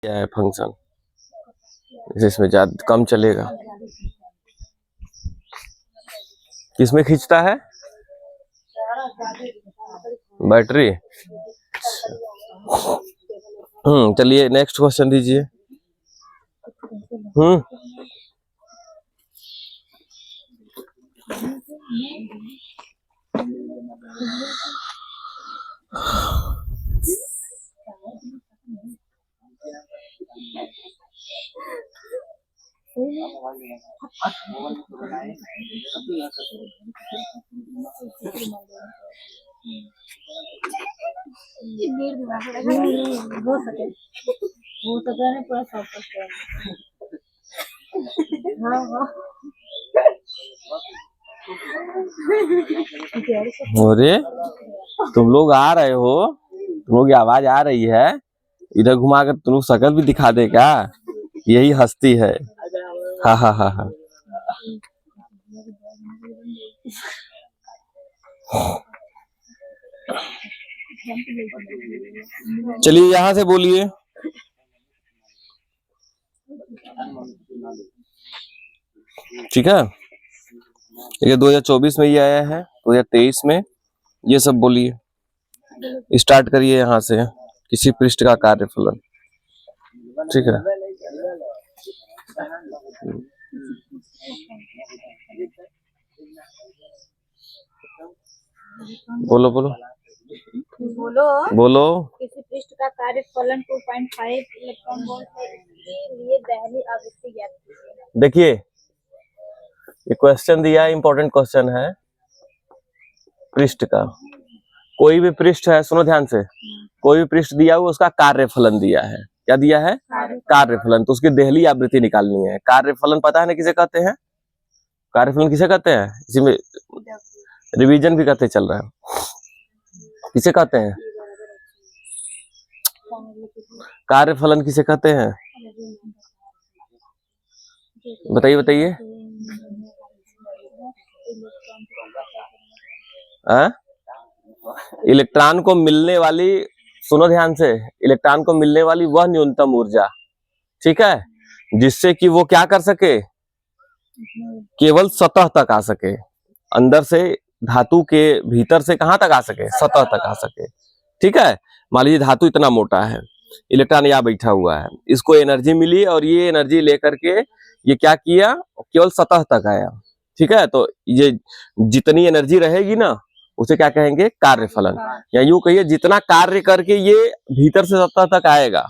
क्या है फंक्शन जिसमें ज्यादा कम चलेगा? किसमें खींचता है बैटरी? चलिए नेक्स्ट क्वेश्चन दीजिए। अरे तुम लोग आ रहे हो, तुम लोग की आवाज आ रही है, इधर घुमा कर तुम लोग शकल भी दिखा दे क्या? यही हस्ती है। हा हा हा हा। चलिए यहां से बोलिए। ठीक है, ये 2024 में ये आया है, 2023 में। ये सब बोलिए, स्टार्ट करिए यहाँ से। किसी पृष्ठ का कार्यफलन। ठीक है, बोलो बोलो बोलो बोलो। किसी पृष्ठ का कार्यफलन 2.5 इलेक्ट्रॉन वोल्ट है, इसके लिए दहली आवृत्ति ज्ञात कीजिए। देखिए ये क्वेश्चन दिया है, इंपॉर्टेंट क्वेश्चन है। पृष्ठ का कोई भी पृष्ठ है, सुनो ध्यान से, कोई भी पृष्ठ दिया हुआ उसका कार्यफलन दिया है। क्या दिया है? कार्यफलन। तो उसकी देहली आवृत्ति निकालनी है। कार्यफलन पता है ना किसे कहते हैं? कार्यफलन किसे कहते हैं? इसी में रिवीजन भी करते चल रहा है। किसे कहते हैं कार्यफलन? किसे कहते हैं? बताइए बताइए। इलेक्ट्रॉन को मिलने वाली, सुनो ध्यान से, इलेक्ट्रॉन को मिलने वाली वह न्यूनतम ऊर्जा, ठीक है, जिससे कि वो क्या कर सके, केवल सतह तक आ सके। अंदर से धातु के भीतर से कहां तक आ सके? सतह तक आ सके। ठीक है, मान लीजिए धातु इतना मोटा है, इलेक्ट्रॉन यहाँ बैठा हुआ है, इसको एनर्जी मिली और ये एनर्जी लेकर के ये क्या किया, केवल सतह तक आया। ठीक है, तो ये जितनी एनर्जी रहेगी ना उसे क्या कहेंगे? कार्यफलन। या यूं कहिए जितना कार्य करके ये भीतर से सतह तक आएगा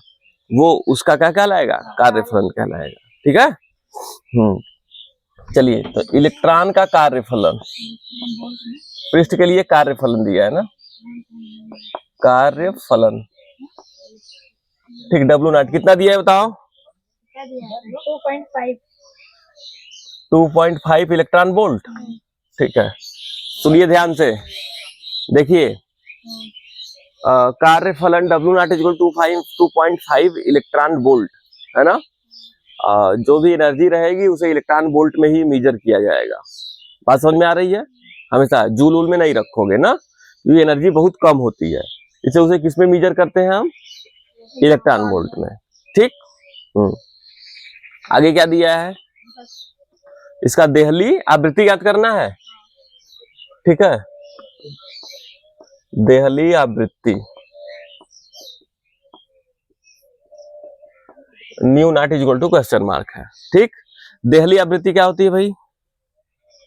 वो उसका क्या कहलाएगा? कार्यफलन कहलाएगा। ठीक है। चलिए, तो इलेक्ट्रॉन का कार्यफलन, पृष्ठ के लिए कार्यफलन दिया है ना, कार्यफलन। ठीक, डब्ल्यू नॉट कितना दिया है बताओ? 2.5 इलेक्ट्रॉन वोल्ट। ठीक है, सुनिए ध्यान से, देखिए कार्यफलन W not equal 2.5 electron volt है ना। जो भी एनर्जी रहेगी उसे इलेक्ट्रॉन वोल्ट में ही मेजर किया जाएगा। बात समझ में आ रही है? हमेशा जूल वूल में नहीं रखोगे ना, ये एनर्जी बहुत कम होती है, इसे उसे किस में मेजर करते हैं हम? इलेक्ट्रॉन वोल्ट में। ठीक। आगे क्या दिया है? इसका देहली आवृत्ति याद करना है। ठीक है, देहली आवृत्ति nu naught is equal to question mark है। ठीक, देहली आवृत्ति क्या होती है भाई?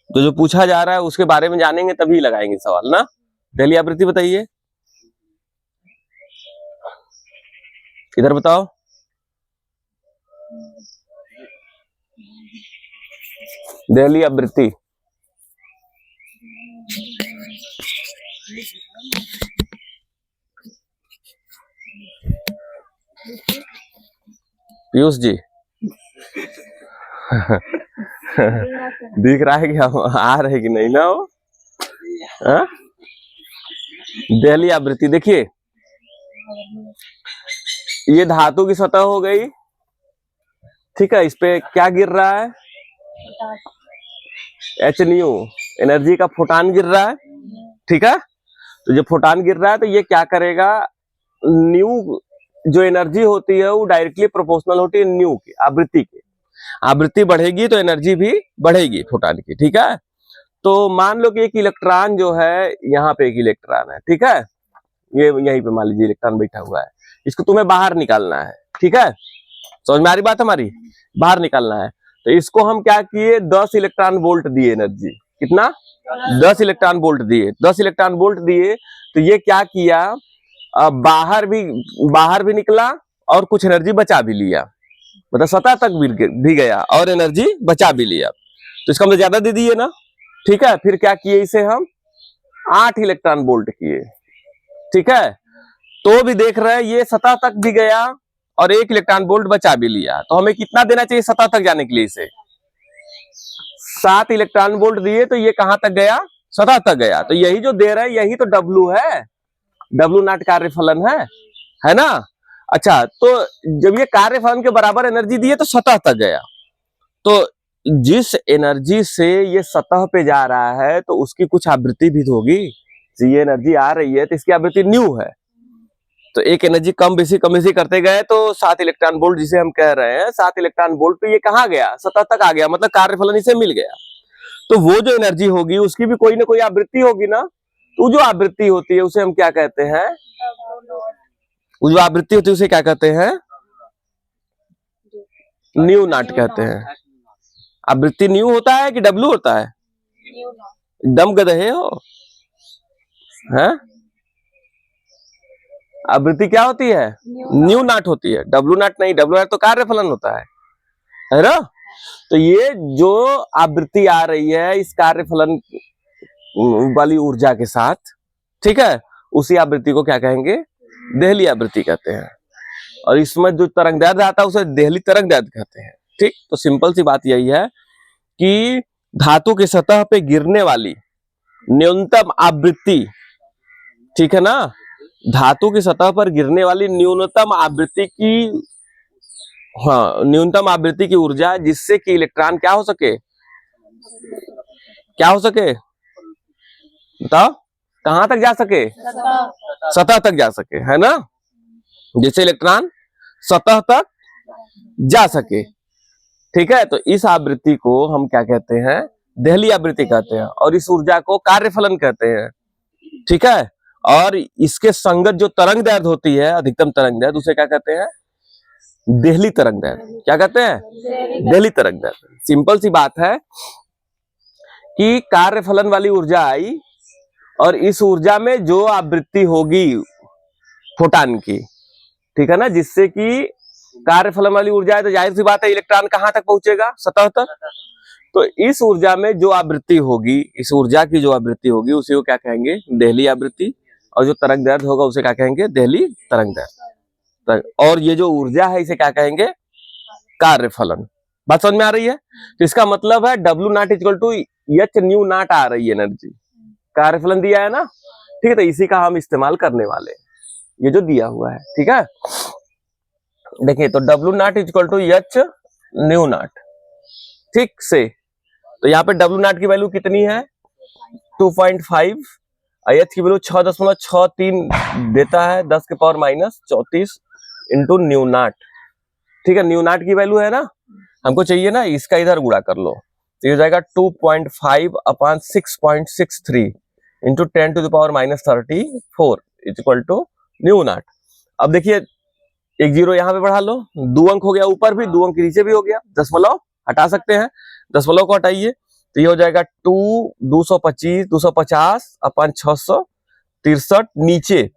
तो जो पूछा जा रहा है उसके बारे में जानेंगे तभी लगाएंगे सवाल ना। देहली आवृत्ति बताइए, इधर बताओ। देहली आवृत्ति पीयूष जी दिख रहा है कि हम आ रहे कि नहीं ना वो? देहली आवृत्ति देखिए, ये धातु की सतह हो गई। ठीक है, इस पे क्या गिर रहा है? एच न्यू, एनर्जी का फोटान गिर रहा है। ठीक है, तो जब फोटान गिर रहा है तो ये क्या करेगा, न्यू जो एनर्जी होती है वो डायरेक्टली प्रोपोर्शनल होती है न्यू की, आवृत्ति की। आवृत्ति बढ़ेगी तो एनर्जी भी बढ़ेगी फोटॉन की, ठीक है। तो मान लो कि एक इलेक्ट्रॉन जो है, यहाँ पे एक इलेक्ट्रॉन है, ठीक है, ये यहीं पे मान लीजिए इलेक्ट्रॉन बैठा हुआ है, इसको तुम्हें बाहर निकालना है, ठीक है, समझ में आ रही बात हमारी, बाहर निकालना है। तो इसको हम क्या किए, 10 इलेक्ट्रॉन वोल्ट दिए एनर्जी, कितना, 10 इलेक्ट्रॉन वोल्ट दिए, 10 इलेक्ट्रॉन वोल्ट दिए। तो ये क्या किया, बाहर भी निकला और कुछ एनर्जी बचा भी लिया, मतलब सतह तक भी गया और एनर्जी बचा भी लिया। तो इसका मतलब ज्यादा दे दिए ना, ठीक है। फिर क्या किए, इसे हम 8 इलेक्ट्रॉन वोल्ट किए, ठीक है। तो भी देख रहे हैं ये सतह तक भी गया और 1 इलेक्ट्रॉन वोल्ट बचा भी लिया। तो हमें कितना देना चाहिए सतह तक जाने के लिए, इसे 7 इलेक्ट्रॉन वोल्ट दिए, तो ये कहां तक गया, सतह तक गया। तो यही जो दे रहे हैं यही तो W है, W0 कार्यफलन है ना। अच्छा, तो जब ये कार्यफलन के बराबर एनर्जी दी है तो सतह तक गया। तो जिस एनर्जी से ये सतह पे जा रहा है तो उसकी कुछ आवृत्ति भी तो होगी। तो ये एनर्जी आ रही है तो इसकी आवृत्ति न्यू है, तो एक एनर्जी कम बेसी करते गए तो 7 इलेक्ट्रॉन वोल्ट जिसे हम कह रहे हैं, 7 इलेक्ट्रॉन वोल्ट पे ये कहाँ गया, सतह तक आ गया, मतलब कार्यफलन इसे मिल गया। तो वो जो एनर्जी होगी उसकी भी कोई ना कोई आवृत्ति होगी ना। तो जो आवृत्ति होती है उसे हम क्या कहते हैं, जो आवृत्ति होती है उसे क्या कहते हैं, न्यू नॉट कहते हैं। आवृत्ति न्यू होता है कि डब्लू होता है, एकदम गधे हो, हैं? आवृत्ति क्या होती है, न्यू नॉट होती है, डब्लू नॉट नहीं, डब्लू नॉट तो कार्यफलन होता है ना। तो ये जो आवृत्ति आ रही है इस कार्यफलन वाली ऊर्जा के साथ, ठीक है, उसी आवृत्ति को क्या कहेंगे, देहली आवृत्ति कहते हैं। और इसमें जो तरंगदैर्ध्य आता है उसे देहली तरंगदैर्ध्य कहते हैं, ठीक। तो सिंपल सी बात यही है कि धातु की सतह पे गिरने वाली न्यूनतम आवृत्ति, ठीक है ना, धातु की सतह पर गिरने वाली न्यूनतम आवृत्ति की, हाँ, न्यूनतम आवृत्ति की ऊर्जा जिससे कि इलेक्ट्रॉन क्या हो सके, बताओ, कहां तक जा सके, सतह तक जा सके, है ना, जिससे इलेक्ट्रॉन सतह तक जा सके, ठीक है। तो इस आवृत्ति को हम क्या कहते हैं, देहली आवृत्ति कहते हैं, और इस ऊर्जा को कार्यफलन कहते हैं, ठीक है। और इसके संगत जो तरंगदैर्ध्य होती है, अधिकतम तरंगदैर्ध्य, उसे क्या कहते हैं, देहली तरंगदैर्ध्य। क्या कहते हैं, देहली तरंगदैर्ध्य। सिंपल सी बात है कि कार्यफलन वाली ऊर्जा आई और इस ऊर्जा में जो आवृत्ति होगी फोटॉन की, ठीक है ना, जिससे कि कार्यफलन वाली ऊर्जा है तो जाहिर सी बात है इलेक्ट्रॉन कहां तक पहुंचेगा, सतह तक। तो इस ऊर्जा में जो आवृत्ति होगी, इस ऊर्जा की जो आवृत्ति होगी उसे वो क्या कहेंगे, देहली आवृत्ति, और जो तरंगदैर्ध्य होगा उसे क्या कहेंगे, देहली तरंगदैर्ध्य। और ये जो ऊर्जा है इसे क्या कहेंगे, कार्यफलन। बात समझ में आ रही है। तो इसका मतलब है W0 = H न्यू नॉट आ रही है एनर्जी, कार्यफलन दिया है ना, ठीक है। तो इसी का हम इस्तेमाल करने वाले हैं, ये जो दिया हुआ है, ठीक है। देखिए, तो W0 = H न्यू नॉट, ठीक से। तो यहाँ पे W0 की वैल्यू कितनी है, 2.5, H की वैल्यू 6.63 देता है, 10⁻⁻34 इंटू न्यू नॉट, ठीक है। न्यू नॉट की वैल्यू है ना, हमको चाहिए ना, इसका इधर गुणा कर लो, तो ये हो जाएगा 2.5/6.63 इंटू 10⁻⁻34 = न्यू नॉट। अब देखिए, एक जीरो यहाँ पे बढ़ा लो, 2 अंक हो गया ऊपर भी, 2 अंक नीचे भी हो गया, दशमलव हटा सकते हैं, दशमलव को हटाइए तो ये हो जाएगा 250/663 नीचे।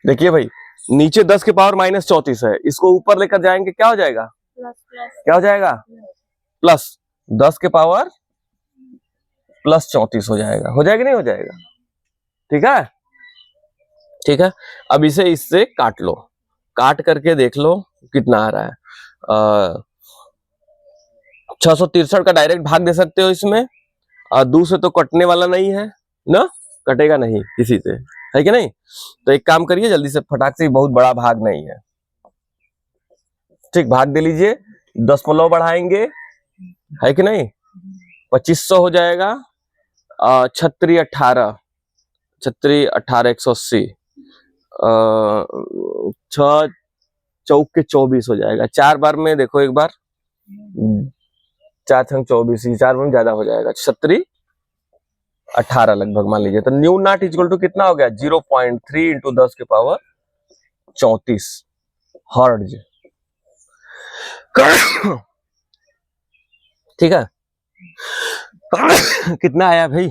देखिए भाई, नीचे 10⁻⁻34 है, इसको ऊपर लेकर जाएंगे क्या हो जाएगा, क्या हो जाएगा, प्लस 10⁻+34 हो जाएगा, हो जाएगा नहीं हो जाएगा, ठीक है, ठीक है। अब इसे इससे काट लो, काट करके देख लो कितना आ रहा है। 663 का डायरेक्ट भाग दे सकते हो इसमें, 2 से तो कटने वाला नहीं है ना, कटेगा नहीं किसी से, है कि नहीं। तो एक काम करिए जल्दी से, फटाक से, बहुत बड़ा भाग नहीं है, ठीक, भाग दे लीजिए, दशमलव बढ़ाएंगे, है कि नहीं, 2500 हो जाएगा, 36 18 180, छह चौक के 24 हो जाएगा। 4 बार में देखो एक बार, 4 छंग 24, 4 बार में ज्यादा हो जाएगा, 18 लगभग मान लीजिए। तो न्यू नॉट इक्वल टू कितना हो गया, 0.3 इंटू 10 के पावर 34 हर्ट्ज। ठीक है। कितना आया भाई,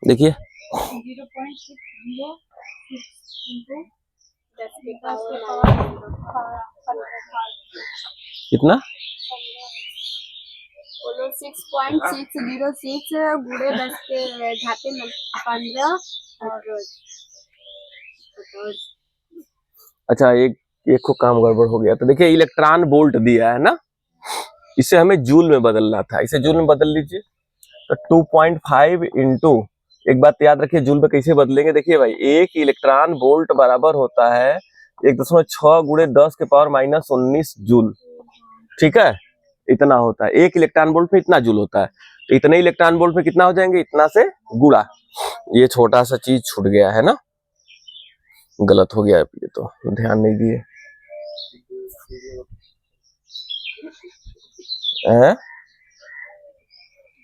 देखिए 0.606 into 10 के पावर कितना, बोलो 6.606 गुणे 10 के घाते में 15 और अच्छा एक को काम गड़बड़ हो गया। तो देखिए इलेक्ट्रॉन वोल्ट दिया है ना, इसे हमें जूल में बदलना था, इसे जूल में बदल लीजिए। तो 2.5 इंटू, एक बात याद रखिए जूल में कैसे बदलेंगे, देखिए भाई एक इलेक्ट्रॉन वोल्ट बराबर होता है 1.6 गुणे 10 के पावर माइनस 19 जूल। ठीक है, इतना होता है एक इलेक्ट्रॉन वोल्ट में, इतना जूल होता है। तो इतने इलेक्ट्रॉन वोल्ट में कितना हो जाएंगे, इतना से गुणा। ये छोटा सा चीज छूट गया है ना, गलत हो गया ये तो ध्यान नहीं दिए।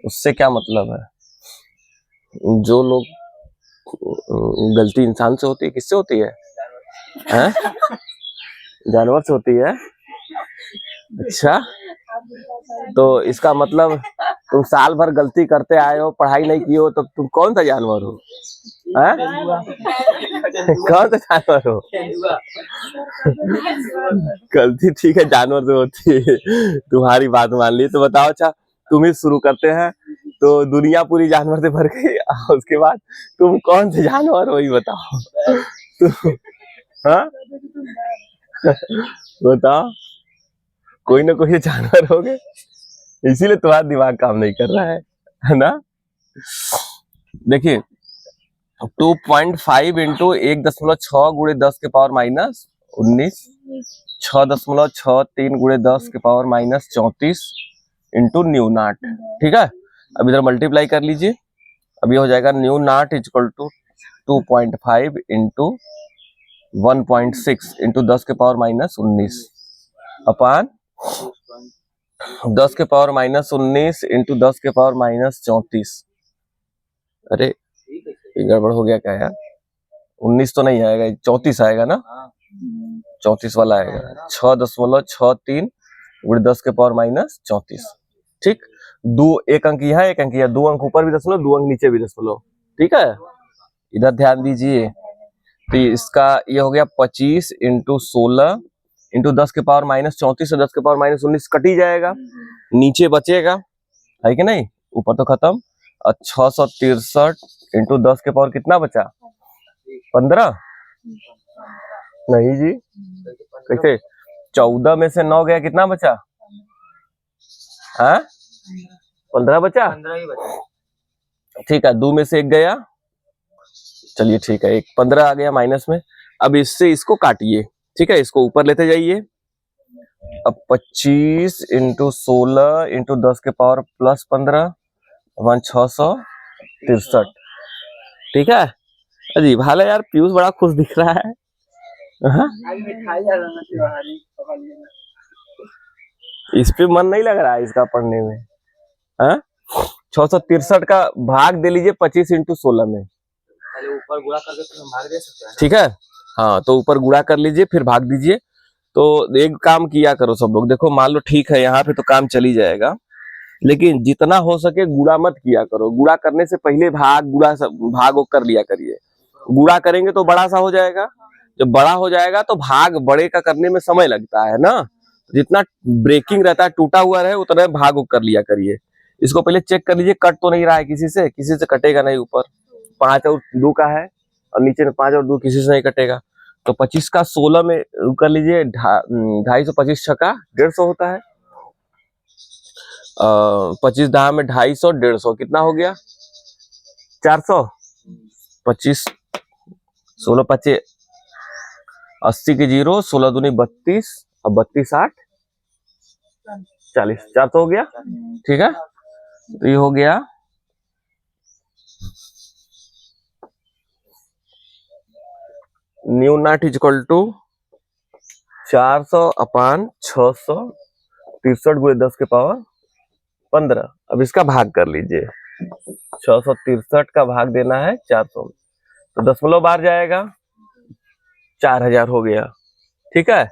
उससे क्या मतलब है, जो लोग गलती इंसान से होती है, किससे होती है? जानवर से होती है। अच्छा, तो इसका मतलब तुम साल भर गलती करते आए हो, पढ़ाई नहीं की हो, तो तुम कौन सा जानवर हो? कौन सा जानवर हो? गलती ठीक है जानवर से होती है, तुम्हारी बात मान ली। तो बताओ, अच्छा तुम ही शुरू करते हैं, तो दुनिया पूरी जानवर से भर गई, उसके बाद तुम कौन से जानवर हो ये बताओ। हाँ बताओ, कोई ना कोई जानवर हो गए, इसीलिए तुम्हारा दिमाग काम नहीं कर रहा है ना। देखिए 2.5 इंटू 1.6 गुणे 10 के पावर माइनस 19, 6.63 गुणे 10 के power minus 34 into nu not. ठीक है, अब इधर मल्टीप्लाई कर लीजिए, अब ये हो जाएगा nu naught equal to 2.5 into 1.6 into 10 के पावर माइनस 19 अपान 10 के पावर माइनस 19 इंटू 10 के पावर माइनस 34। अरे ये गड़बड़ हो गया क्या यार, 19 तो नहीं आएगा, 34 आएगा ना, 34 वाला आएगा। 6.63 गुणे 10 के पावर माइनस 34। ठीक, दो एक अंक यहाँ एक अंक यहाँ, 2 अंक ऊपर भी दशमलव, 2 अंक नीचे भी दशमलव। ठीक है, इधर ध्यान दीजिए। तो इसका ये हो गया 25 इंटू 16 इंटू 10 के पावर माइनस 34 से 10 के पावर माइनस 19 कट ही जाएगा, नीचे बचेगा है कि नहीं, ऊपर तो खत्म। और 663 इंटू 10 के पावर कितना बचा, 15 नहीं जी, कैसे 14 में से 9 गया, कितना बचा, हाँ 15 बचा। ठीक है, 2 में से 1 गया, चलिए ठीक है, एक 15 आ गया माइनस में। अब इससे इसको काटिए, ठीक है, इसको ऊपर लेते जाइए। अब 25 इंटू 16 इंटू 10 के पावर प्लस 15 वन 663। ठीक है, अजीब हाल है यार, पीयूष बड़ा खुश दिख रहा है। इस पे मन नहीं लग रहा है इसका पढ़ने में। 663 का भाग दे लीजिए 25 इंटू 16 में, ऊपर गुणा करके तो हम भाग दे सकते हैं। ठीक है, हाँ तो ऊपर गुणा कर लीजिए फिर भाग दीजिए। तो एक काम किया करो सब लोग, देखो मान लो ठीक है यहाँ पे तो काम चली जाएगा, लेकिन जितना हो सके गुणा मत किया करो। गुणा करने से पहले भाग भाग कर लिया करिए। गुणा करेंगे तो बड़ा सा हो जाएगा, जब बड़ा हो जाएगा तो भाग बड़े का करने में समय लगता है ना, जितना ब्रेकिंग रहता है टूटा हुआ रहे उतना भाग कर लिया करिए। इसको पहले चेक कर लीजिए कट तो नहीं रहा है किसी से कटेगा नहीं। ऊपर 5 और 2 का है और नीचे में 5 और 2 किसी से नहीं कटेगा। तो 25 का 16 में कर लीजिए, 250 छक्का 150 होता है। 25 दहा में 250, 150 कितना हो गया, 400। 25 16 25 80 की 0, 16 दूनी 32 और 32 8 40, 400 हो गया। ठीक है, तो ये हो गया nu naught is equal to 400/663 गुणे 10 के पावर 15। अब इसका भाग कर लीजिए, 663 का भाग देना है 400 में, तो दशमलव बाहर जाएगा, 4000 हो गया। ठीक है,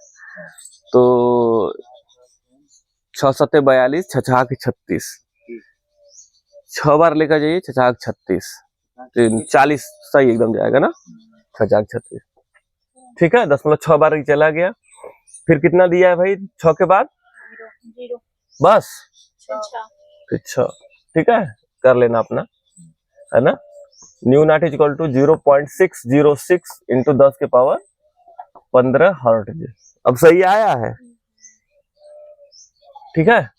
तो 6 सत्ते 42, 6 छाक 36, 6 बार लेकर जाइए, 6 छाक 36, 40 सही एकदम जाएगा ना, 6 छाक 36। ठीक है, 0.6 बार ही चला गया। फिर कितना दिया है भाई 6 के बाद? 0 बस, अच्छा फिर 6। ठीक है, कर लेना अपना, है ना। Nu naught is equal to 0.606 into 10 के पावर 15 हर्ट्ज। अब सही आया है। ठीक है,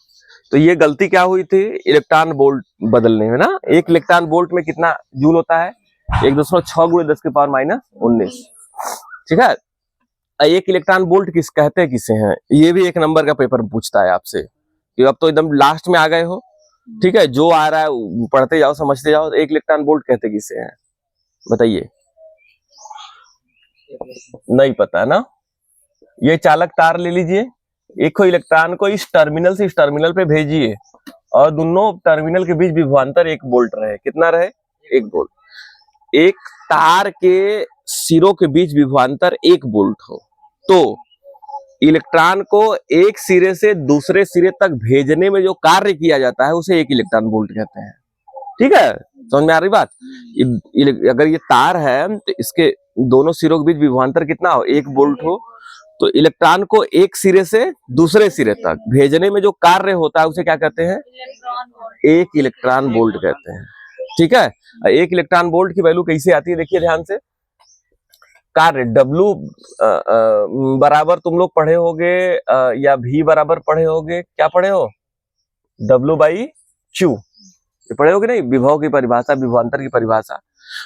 तो ये गलती क्या हुई थी, इलेक्ट्रॉन वोल्ट बदलने में ना। एक इलेक्ट्रॉन वोल्ट में कितना जूल होता है? 1.6 गुणे 10 के पावर -19। ठीक है, एक इलेक्ट्रॉन वोल्ट किस कहते हैं, किसे हैं? ये भी एक नंबर का पेपर पूछता है आपसे, कि अब तो एकदम लास्ट में आ गए हो। ठीक है, जो आ रहा है पढ़ते जाओ, समझते जाओ। एक इलेक्ट्रॉन वोल्ट कहते किसे हैं, बताइए? नहीं पता ना। ये चालक तार ले लीजिए, एक इलेक्ट्रॉन को इस टर्मिनल से इस टर्मिनल पे भेजिए, और दोनों टर्मिनल के बीच विभवांतर 1 वोल्ट रहे। कितना रहे? 1 वोल्ट। एक तार के सिरों के बीच विभवांतर 1 वोल्ट हो, तो इलेक्ट्रॉन को एक सिरे से दूसरे सिरे तक भेजने में जो कार्य किया जाता है उसे 1 इलेक्ट्रॉन वोल्ट कहते हैं। ठीक है, समझ में आ रही बात? अगर ये तार है तो इसके दोनों सिरों के बीच विभवांतर कितना हो? 1 वोल्ट हो, तो इलेक्ट्रॉन को एक सिरे से दूसरे सिरे तक भेजने में जो कार्य होता है उसे क्या कहते हैं? 1 इलेक्ट्रॉन वोल्ट कहते हैं। ठीक है, 1 इलेक्ट्रॉन वोल्ट की वैल्यू कैसे आती है, देखिए ध्यान से। कार्य W बराबर तुम लोग पढ़े होगे, या V बराबर पढ़े होगे, क्या पढ़े हो? W/Q ये पढ़े होगे नहीं? विभव की परिभाषा, विभवांतर की परिभाषा।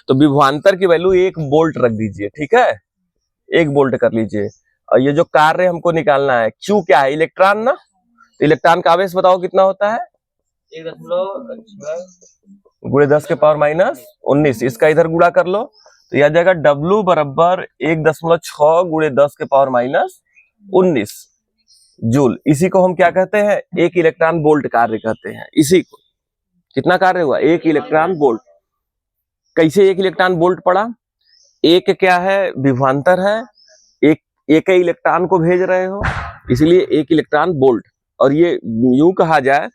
तो विभवांतर की वैल्यू 1 वोल्ट रख दीजिए। ठीक है, 1 वोल्ट कर लीजिए। और ये जो कार्य हमको निकालना है, Q क्या है? इलेक्ट्रॉन ना। तो इलेक्ट्रॉन का आवेश बताओ कितना होता है? 1 गुणे 10 के पावर -19। इसका इधर गुणा कर लो, तो यह जाएगा W बराबर 1.6 गुणे 10 के पावर -19 जूल। इसी को हम क्या कहते हैं? 1 इलेक्ट्रॉन वोल्ट कार्य कहते हैं। इसी को कितना कार्य हुआ? 1 इलेक्ट्रॉन वोल्ट। कैसे 1 इलेक्ट्रॉन वोल्ट पड़ा? एक क्या है? विभवांतर है, एक ही इलेक्ट्रॉन को भेज रहे हो, इसलिए 1 इलेक्ट्रॉन वोल्ट। और ये यूं कहा जाए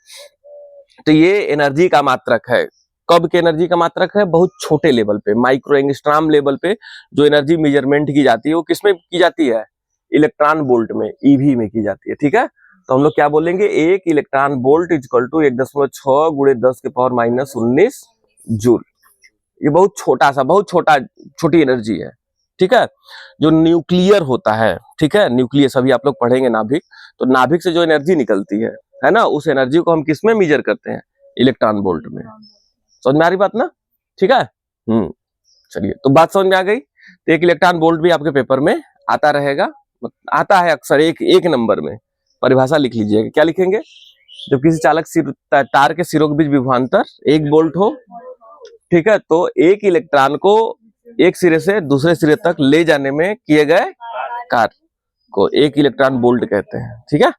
तो ये एनर्जी का मात्रक है। कब के एनर्जी का मात्रक है? बहुत छोटे लेवल पे, माइक्रो एंगस्ट्रॉम लेवल पे जो एनर्जी मेजरमेंट की जाती है वो किसमें की जाती है? इलेक्ट्रॉन वोल्ट में, ईवी में की जाती है। ठीक है, तो हम लोग क्या बोलेंगे? 1 electron volt is equal to 1.6 गुणे 10 के पावर -19 जूल। ये बहुत छोटा सा, बहुत छोटी एनर्जी है। ठीक है, जो न्यूक्लियर होता है, ठीक है, न्यूक्लियस अभी आप लोग पढ़ेंगे नाभिक, तो नाभिक से जो एनर्जी निकलती है ना, उस एनर्जी को हम किसमें मेजर करते हैं? इलेक्ट्रॉन वोल्ट में। समझ में आ रही बात ना? ठीक है, चलिए, तो बात समझ में आ गई। तो 1 इलेक्ट्रॉन वोल्ट भी आपके पेपर में आता रहेगा, आता है अक्सर एक नंबर में। परिभाषा लिख लीजिएगा, क्या लिखेंगे? जब किसी चालक तार के सिरों के बीच विभवांतर 1 वोल्ट हो, ठीक है, तो 1 इलेक्ट्रॉन को एक सिरे से दूसरे सिरे तक ले जाने में किए गए कार्य को 1 इलेक्ट्रॉन वोल्ट कहते हैं। ठीक है,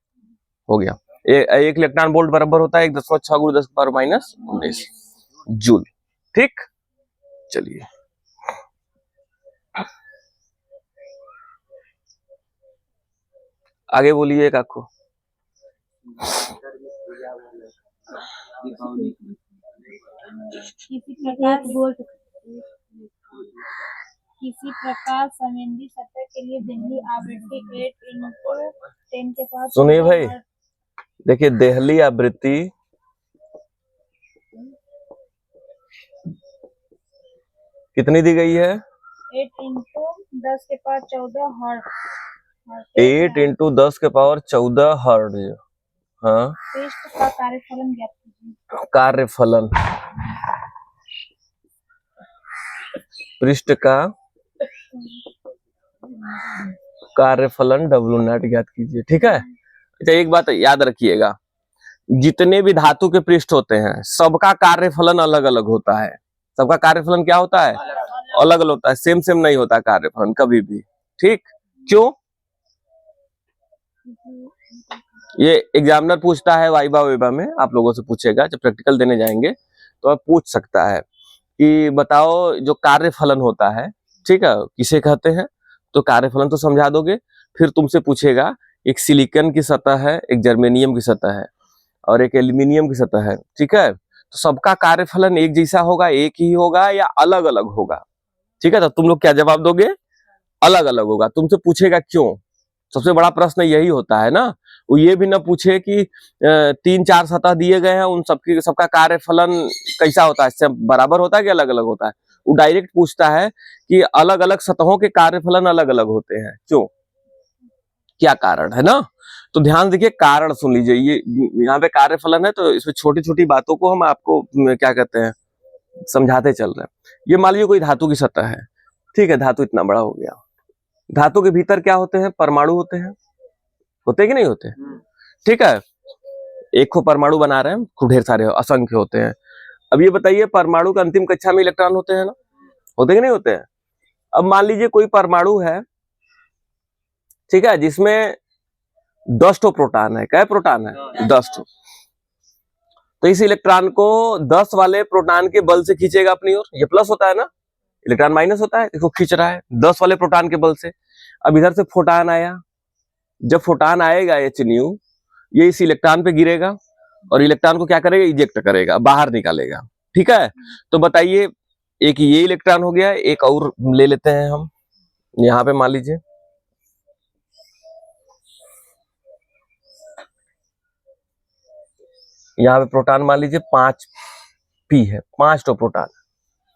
हो गया। 1 इलेक्ट्रॉन वोल्ट बराबर होता है 1.6 गुणे 10 के पावर -19 जूल। ठीक, चलिए आगे बोलिए एक आपको। किसी प्रकार संवेदी सतह के लिए देहली आवृत्ति 8 × 10 के पावर। सुनिए भाई, देखिए देहली आवृत्ति कितनी दी गई है? 8 × 10 के पावर 14 हर्ट्ज। 8 × 10 के पावर 14 हर्ट्ज। हाँ, पृष्ठ का कार्यफलन ज्ञात कीजिए। कार्यफलन, पृष्ठ का कार्यफलन W0 ज्ञात कीजिए। ठीक है, अच्छा एक बात याद रखिएगा, जितने भी धातु के पृष्ठ होते हैं सबका कार्यफलन अलग अलग होता है। सबका कार्यफलन क्या होता है? अलग अलग होता है, सेम सेम नहीं होता कार्यफलन कभी भी। ठीक, क्यों? ये एग्जामिनर पूछता है वाइवा वेवा में, आप लोगों से पूछेगा जब प्रैक्टिकल देने जाएंगे तो आप पूछ सकता है कि बताओ जो कार्यफलन होता है, ठीक है, किसे कहते हैं? तो कार्यफलन तो समझा दोगे, फिर तुमसे पूछेगा एक सिलिकॉन की सतह है, एक जर्मेनियम की सतह है और एक एल्यूमिनियम की सतह है, ठीक है, तो सबका कार्यफलन एक जैसा होगा, एक ही होगा या अलग अलग होगा? ठीक है, तो तुम लोग क्या जवाब दोगे? अलग अलग होगा। तुमसे पूछेगा क्यों? सबसे बड़ा प्रश्न यही होता है ना। वो ये भी ना पूछे कि 3-4 सतह दिए गए हैं, उन सबकी सबका कार्यफलन कैसा होता है, इससे बराबर होता है कि अलग अलग होता है? वो डायरेक्ट पूछता है कि अलग अलग सतहों के कार्यफलन अलग अलग होते हैं, क्यों, क्या कारण है ना। तो ध्यान देखिए, कारण सुन लीजिए, ये यहाँ पे कार्यफलन है तो इसमें छोटी छोटी बातों को हम आपको क्या कहते हैं समझाते चल रहे हैं। ये मान लीजिए कोई धातु की सतह है, ठीक है, धातु इतना बड़ा हो गया, धातु के भीतर क्या होते हैं? परमाणु होते हैं, होते कि नहीं होते? ठीक है, एक को परमाणु बना रहे हैं, खूब ढेर सारे असंख्य होते हैं। अब ये बताइए, परमाणु का अंतिम कक्षा में इलेक्ट्रॉन होते हैं ना, होते कि नहीं होते हैं? अब मान लीजिए कोई परमाणु है, ठीक है, जिसमें 10 ठो प्रोटॉन है। क्या प्रोटॉन है? 10 ठो। तो इस इलेक्ट्रॉन को 10 वाले प्रोटॉन के बल से खींचेगा अपनी ओर। ये प्लस होता है ना, इलेक्ट्रॉन माइनस होता है, इसको खींच रहा है 10 वाले प्रोटॉन के बल से। अब इधर से फोटॉन आया, जब फोटॉन आएगा HNu, ये इस इलेक्ट्रॉन पे गिरेगा और इलेक्ट्रॉन को क्या करेगा? इजेक्ट करेगा, बाहर निकालेगा। ठीक है, तो बताइए, एक ये इलेक्ट्रॉन हो गया, एक और ले लेते हैं हम, यहां पे मान लीजिए यहाँ पे प्रोटॉन मान लीजिए 5p है, 5 ठो प्रोटॉन।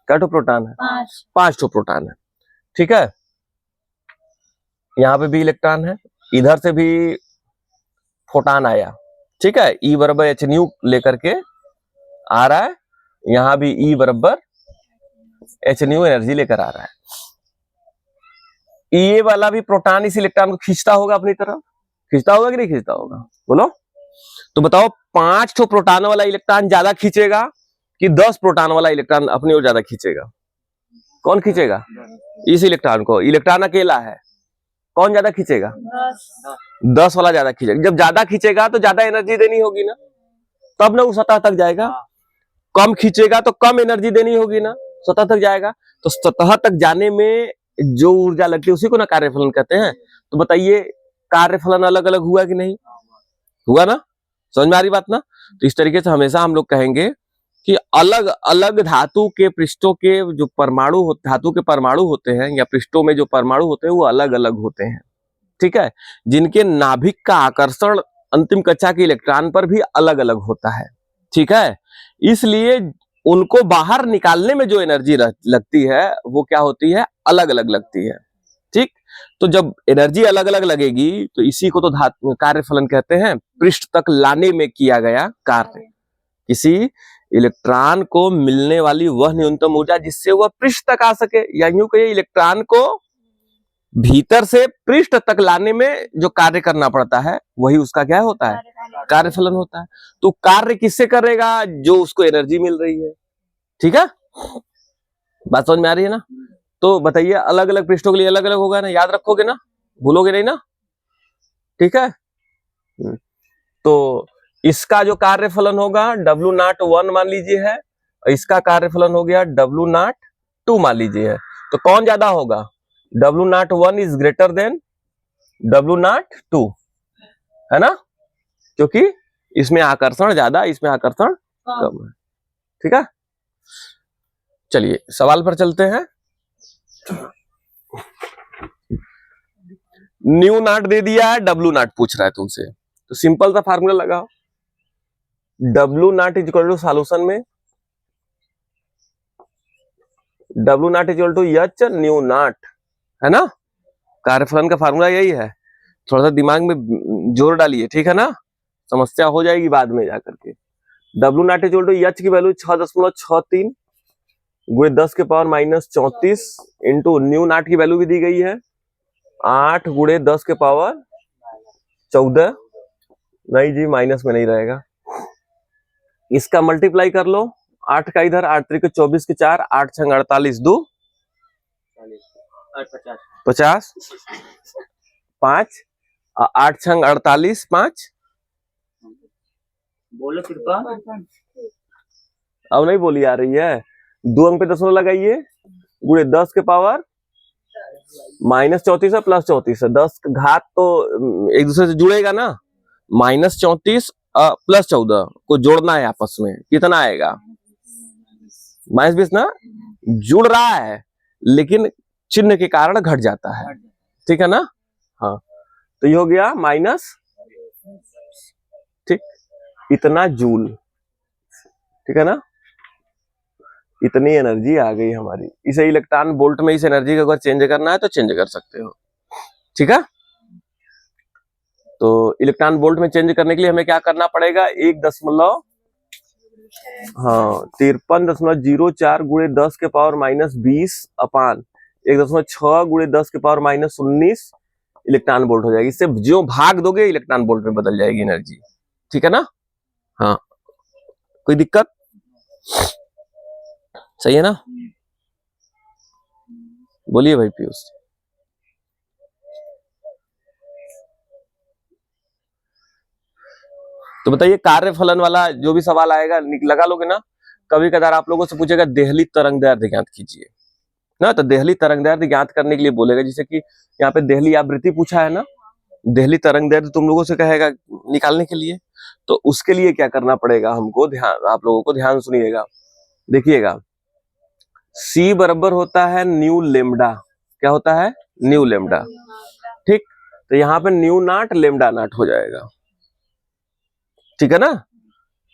क्या ठो प्रोटॉन है? 5 ठो प्रोटॉन है। ठीक है, यहाँ पे भी इलेक्ट्रॉन है, इधर से भी फोटॉन आया, ठीक है, E बराबर HNu लेकर के आ रहा है, यहाँ भी E बराबर HNu एनर्जी लेकर आ रहा है। ये वाला भी प्रोटॉन इस इलेक्ट्रॉन को खींचता होगा अपनी तरफ, खींचता होगा कि नहीं खींचता होगा? बोलो तो बताओ, 5 ठो प्रोटॉन वाला इलेक्ट्रॉन ज्यादा खींचेगा कि 10 प्रोटॉन वाला इलेक्ट्रॉन अपनी ओर ज्यादा खींचेगा? कौन खींचेगा? इस इलेक्ट्रॉन को। इलेक्ट्रॉन अकेला है, कौन ज्यादा खींचेगा? 10 वाला ज्यादा खींचेगा। जब ज्यादा खींचेगा तो ज्यादा एनर्जी देनी होगी ना, तब ना वो सतह तक जाएगा। कम खींचेगा तो कम एनर्जी देनी होगी ना, सतह तक जाएगा। तो सतह तक जाने में जो ऊर्जा लगती है उसी को ना कार्यफलन कहते हैं। तो बताइए, कार्यफलन अलग अलग हुआ कि नहीं हुआ ना? समझ में आ रही बात ना? तो इस तरीके से हमेशा हम लोग कहेंगे कि अलग अलग धातु के पृष्ठों के जो परमाणु धातु के परमाणु होते हैं या पृष्ठों में जो परमाणु होते हैं वो अलग अलग होते हैं। ठीक है, जिनके नाभिक का आकर्षण अंतिम कक्षा के इलेक्ट्रॉन पर भी अलग अलग होता है। ठीक है, इसलिए उनको बाहर निकालने में जो एनर्जी लगती है वो क्या होती है? अलग अलग लगती है। ठीक, तो जब एनर्जी अलग अलग लगेगी तो इसी को तो कार्यफलन कहते हैं, पृष्ठ तक लाने में किया गया कार्य। किसी इलेक्ट्रॉन को मिलने वाली वह न्यूनतम ऊर्जा जिससे वह पृष्ठ तक आ सके, या यूं कहिए इलेक्ट्रॉन को भीतर से पृष्ठ तक लाने में जो कार्य करना पड़ता है वही उसका क्या होता है? कार्यफलन होता है। तो कार्य किससे करेगा? जो उसको एनर्जी मिल रही है। ठीक है, बात समझ में आ रही है ना? तो बताइए, अलग अलग पृष्ठों के लिए अलग अलग होगा ना, याद रखोगे ना, भूलोगे नहीं ना? ठीक है, तो इसका जो कार्यफलन होगा W01 मान लीजिए है, इसका कार्यफलन हो गया W02 मान लीजिए है। तो कौन ज्यादा होगा? W01 is greater than W02, है ना, क्योंकि इसमें आकर्षण ज्यादा, इसमें आकर्षण कम है। ठीक है, चलिए सवाल पर चलते हैं। न्यू नॉट दे दिया है, W0 पूछ रहा है तुमसे, तो सिंपल सा फार्मूला लगाओ। W0 is equal to solution में W0 is equal to H nu naught, है ना? कार्यफलन का फार्मूला यही है। थोड़ा सा दिमाग में जोर डालिए, ठीक है ना, समस्या हो जाएगी बाद में जाकर के। W0 is equal to H की वैल्यू 6.63 गुणे 10 के पावर -34 इंटू न्यू नॉट की वैल्यू भी दी गई है 8 गुणे 10 के पावर 14, नहीं जी माइनस में नहीं रहेगा, इसका मल्टीप्लाई कर लो, 8 का इधर, 8 3 के 24 के 4, 8 6 48 2 50, 5, 8 छंग 48, 5 बोलो कृपा। अब नहीं बोली आ रही है। 2 अंक पे दशमलव लगाइए, गुणे 10 के पावर -34 है प्लस 34 है। 10 का घात तो एक दूसरे से जुड़ेगा ना। -34 प्लस 14 को जोड़ना है आपस में, कितना आएगा? -20 ना, जुड़ रहा है लेकिन चिन्ह के कारण घट जाता है, ठीक है ना। हाँ, तो ये हो गया माइनस, ठीक, इतना जूल, ठीक है ना। इतनी एनर्जी आ गई हमारी। इसे इलेक्ट्रॉन वोल्ट में इस एनर्जी को अगर चेंज करना है तो चेंज कर सकते हो, ठीक है। तो इलेक्ट्रॉन वोल्ट में चेंज करने के लिए हमें क्या करना पड़ेगा? 53.04 गुणे 10 के पावर -20 अपान 1.6 गुणे 10 के पावर -19 इलेक्ट्रॉन वोल्ट हो जाएगी। इससे जो भाग दोगे इलेक्ट्रॉन वोल्ट में बदल जाएगी एनर्जी, ठीक है ना। हाँ, कोई दिक्कत? सही है ना। बोलिए भाई पीयूष। तो बताइए, कार्य फलन वाला जो भी सवाल आएगा लगा लोगे ना। कभी कदार आप लोगों से पूछेगा देहली तरंगदैर्ध्य ज्ञात कीजिए ना, तो देहली तरंगदैर्ध्य ज्ञात करने के लिए बोलेगा। जैसे कि यहाँ पे देहली आवृत्ति पूछा है ना, देहली तरंगदैर्ध्य तुम लोगों से कहेगा निकालने के लिए। तो उसके लिए क्या करना पड़ेगा हमको, ध्यान आप लोगों को ध्यान सुनिएगा, देखिएगा। C बराबर होता है न्यू लेमडा। क्या होता है? न्यू लेमडा, ठीक। तो यहाँ पे न्यू नॉट लेमडा नॉट हो जाएगा, ठीक है ना,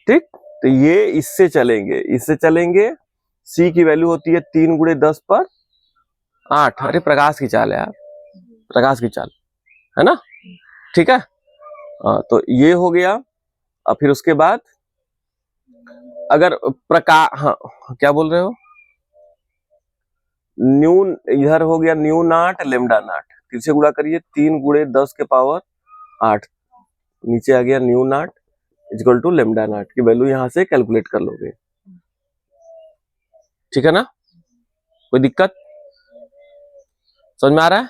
ठीक। तो ये इससे चलेंगे। C की वैल्यू होती है 3 गुणे 10 पर 8। अरे प्रकाश की चाल है यार, प्रकाश की चाल है ना, ठीक है। तो ये हो गया। और फिर उसके बाद अगर प्रकाश, हाँ क्या बोल रहे हो? न्यू, इधर हो गया न्यू नॉट लेमडा नॉट, फिर से गुणा करिए 3 गुणे 10 के पावर 8, नीचे आ गया nu naught equal to lambda naught की वैल्यू यहां से कैलकुलेट कर लोगे, ठीक है ना। कोई दिक्कत? समझ में आ रहा है?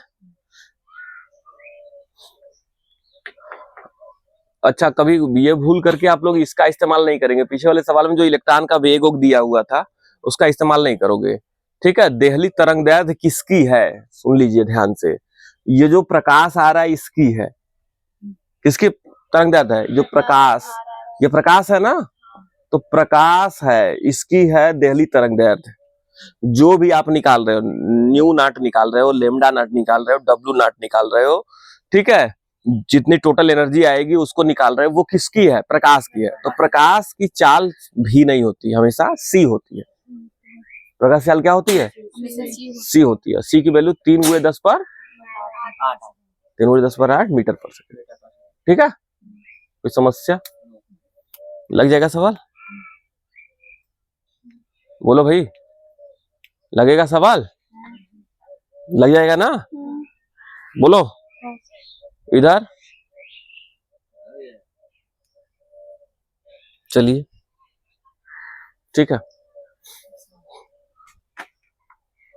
अच्छा, कभी ये भूल करके आप लोग इसका इस्तेमाल नहीं करेंगे। पीछे वाले सवाल में जो इलेक्ट्रॉन का वेग दिया हुआ था उसका इस्तेमाल नहीं करोगे, ठीक है। देहली तरंगदैर्ध्य किसकी है? सुन लीजिए ध्यान से। ये जो प्रकाश आ रहा है इसकी है। किसकी तरंगदैर्ध्य है? जो प्रकाश, ये प्रकाश है ना, तो प्रकाश है, इसकी है देहली तरंगदैर्ध्य। जो भी आप निकाल रहे हो, न्यू नॉट निकाल रहे हो, लेमडा नॉट निकाल रहे हो, डब्ल्यू नॉट निकाल रहे हो, ठीक है, जितनी टोटल एनर्जी आएगी उसको निकाल रहे हो, वो किसकी है? प्रकाश की है। तो प्रकाश की चाल भी नहीं होती, हमेशा सी होती है। प्रकाश की चाल क्या होती है? सी होती है। सी की वैल्यू 3 गुणे 10 पर 8 मीटर पर सेकंड, ठीक है। कोई समस्या? लग जाएगा सवाल? बोलो भाई, लगेगा सवाल? लग जाएगा ना? बोलो इधर। चलिए ठीक है।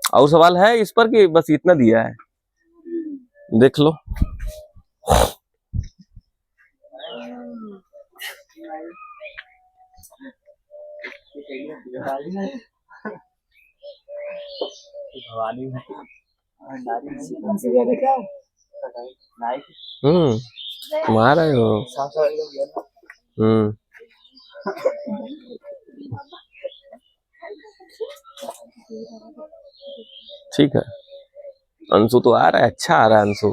और सवाल है इस पर कि बस इतना दिया है? देख लो। तुम्हारा हो। ठीक है, अंशु तो आ रहा है, अच्छा आ रहा है अंशु।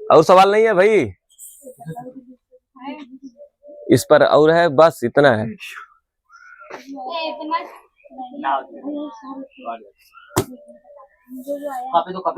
और सवाल नहीं है भाई इस पर? और है? बस इतना है। कॉपी दो